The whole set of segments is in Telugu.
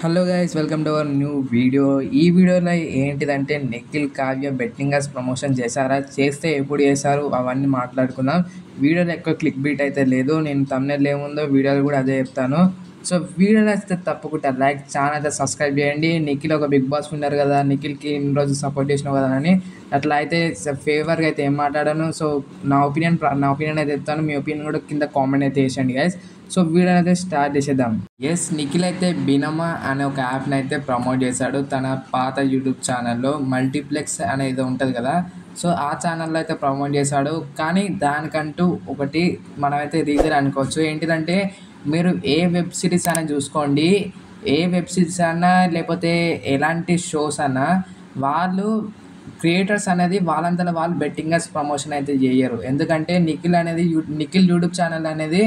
Hello guys, welcome to our new video. ఈ వీడియోలో ఏంటిదంటే నిఖిల్ కావ్య బెట్టింగర్స్ ప్రమోషన్ చేశారా, చేస్తే ఎప్పుడు చేశారు అవన్నీ మాట్లాడుకుందాం. వీడియోలో ఎక్కువ క్లిక్ బీట్ అయితే లేదు, నేను తమ్నెల్ ఏముందో వీడియోలో కూడా అదే చెప్తాను. సో వీడియో నచ్చితే తప్పకుండా లైక్, ఛానల్ అయితే సబ్స్క్రైబ్ చేయండి. నిఖిల్ ఒక బిగ్ బాస్ విన్నర్ కదా, నిఖిల్కి ఇన్ని రోజు సపోర్ట్ చేసినావు కదా అని అట్లా అయితే ఫేవర్గా అయితే ఏం మాట్లాడాను. సో నా ఒపీనియన్ అయితే చెప్తాను, మీ ఒపీనియన్ కూడా కింద కామెంట్ అయితే చేసేయండి గైస్. సో వీడియో అయితే స్టార్ట్ చేసేద్దాం. ఎస్, నిఖిల్ అయితే బినమా అనే ఒక యాప్ని అయితే ప్రమోట్ చేశాడు తన పాత యూట్యూబ్ ఛానల్లో. మల్టీప్లెక్స్ అనేది ఉంటుంది కదా, సో ఆ ఛానల్లో అయితే ప్రమోట్ చేశాడు. కానీ దానికంటూ ఒకటి మనమైతే రీజన్ అనుకోవచ్చు. ఏంటిదంటే, మీరు ఏ వెబ్ సిరీస్ అయినా చూసుకోండి, ఏ వెబ్ సిరీస్ అయినా లేకపోతే ఎలాంటి షోస్ అన్నా, వాళ్ళు క్రియేటర్స్ అనేది వాళ్ళంతలో వాళ్ళు బెట్టింగర్స్ ప్రమోషన్ అయితే చేయరు. ఎందుకంటే నిఖిల్ యూట్యూబ్ ఛానల్ అనేది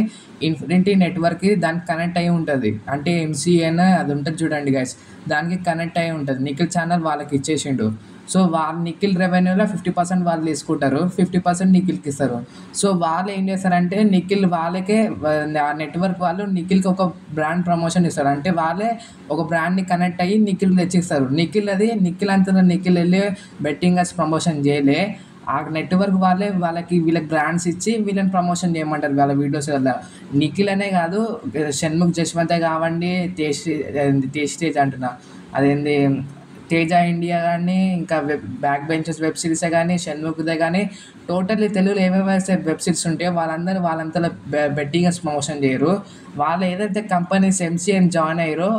ఇన్ఫినిటీ నెట్వర్క్కి దానికి కనెక్ట్ అయి ఉంటుంది. అంటే ఎంసీఎన్ అది ఉంటుంది చూడండి గైస్, దానికి కనెక్ట్ అయి ఉంటుంది. నిఖిల్ ఛానల్ వాళ్ళకి ఇచ్చేసిండు. సో వాళ్ళు నిఖిల్ రెవెన్యూలో 50% వాళ్ళు తీసుకుంటారు, 50% నిఖిల్కి ఇస్తారు. సో వాళ్ళు ఏం చేస్తారంటే, నిఖిల్ వాళ్ళకే ఆ నెట్వర్క్ వాళ్ళు నిఖిల్కి ఒక బ్రాండ్ ప్రమోషన్ ఇస్తారు. అంటే వాళ్ళే ఒక బ్రాండ్ని కనెక్ట్ అయ్యి నిఖిల్ తెచ్చిస్తారు. నిఖిల్ అంతా నిఖిల్ వెళ్ళి బెట్టింగర్స్ ప్రమోషన్ చేయలే, ఆ నెట్వర్క్ వీళ్ళకి బ్రాండ్స్ ఇచ్చి వీళ్ళని ప్రమోషన్ చేయమంటారు వాళ్ళ వీడియోస్ వల్ల. నిఖిల్ అనే కాదు, షణ్ముఖ్ జశ్వంతే కావండి, తేజ్ అంటున్నా, అదేంది తేజ ఇండియా కానీ, ఇంకా బ్యాక్ బెంచెస్ వెబ్ సిరీసే కానీ, షణ్ముఖ్దే కానీ, టోటల్లీ తెలుగులో ఏమేమి వెబ్ సిరీస్ ఉంటే వాళ్ళంతలో బెట్టింగర్స్ ప్రమోషన్ చేయరు. వాళ్ళు ఏదైతే కంపెనీస్ ఎంసీఎన్ జాయిన్ అయ్యారో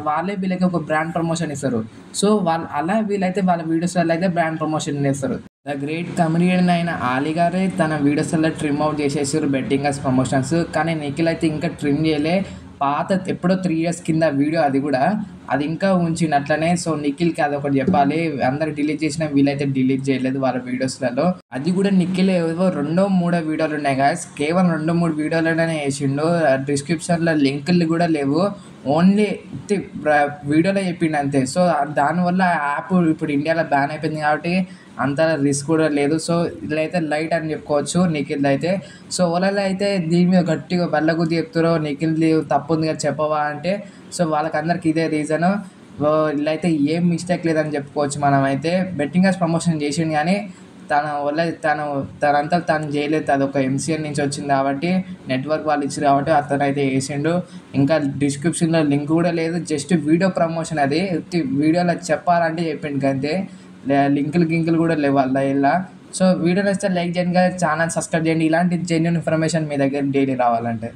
వాళ్ళే వీళ్ళకి ఒక బ్రాండ్ ప్రమోషన్ ఇస్తారు. సో అలా వీళ్ళైతే వాళ్ళ వీడియోస్లలో అయితే బ్రాండ్ ప్రమోషన్ చేస్తారు. ద గ్రేట్ కమెడియన్ అయిన ఆలీ గారే తన వీడియోస్లో ట్రిమ్ అవుట్ చేసేసారు బెట్టింగర్స్ ప్రమోషన్స్. కానీ నిఖిల్ అయితే ఇంకా ట్రిమ్ చేయలే. పాత ఎప్పుడో 3 years కింద వీడియో అది ఇంకా ఉంచినట్లనే. సో నిఖిల్కి అదొకటి చెప్పాలి, అందరు డిలీట్ చేసిన వీళ్ళైతే డిలీట్ చేయలేదు వాళ్ళ వీడియోస్లలో. అది కూడా నిఖిల్ ఏవో 2-3 వీడియోలు ఉన్నాయి గాయస్, కేవలం 2-3 వీడియోలనే వేసిండు. డిస్క్రిప్షన్లో లింకులు కూడా లేవు, ఓన్లీ వీడియోలో చెప్పిండు అంతే. సో దానివల్ల యాప్ ఇప్పుడు ఇండియాలో బ్యాన్ అయిపోయింది కాబట్టి అంత రిస్క్ కూడా లేదు. సో ఇదైతే లైట్ అని చెప్పుకోవచ్చు నిఖిల్ అయితే. సో వాళ్ళలో అయితే దీని మీద గట్టిగా బల్లగుద్ది చెప్తారో, నిఖిల్ తప్పు ఉంది కదా చెప్పవా అంటే, సో వాళ్ళకందరికి ఇదే రీజను. ఇలా అయితే ఏం మిస్టేక్ లేదని చెప్పుకోవచ్చు. మనమైతే బెట్టింగర్స్ ప్రమోషన్ చేసిండు, కానీ తనంతా తను చేయలేదు. అది ఒక ఎంసీఎన్ నుంచి వచ్చింది కాబట్టి, నెట్వర్క్ వాళ్ళు ఇచ్చారు కాబట్టి అతనైతే వేసిండు. ఇంకా డిస్క్రిప్షన్లో లింక్ కూడా లేదు, జస్ట్ వీడియో ప్రమోషన్. అది వీడియోలో చెప్పాలంటే చెప్పిండు అంతే, లింకులు కూడా లేవు వాళ్ళ ఇలా. సో వీడియో నచ్చితే లైక్ చేయండి, ఛానల్ సబ్స్క్రైబ్ చేయండి. ఇలాంటి జెన్యూన్ ఇన్ఫర్మేషన్ మీ దగ్గర డైలీ రావాలంటే.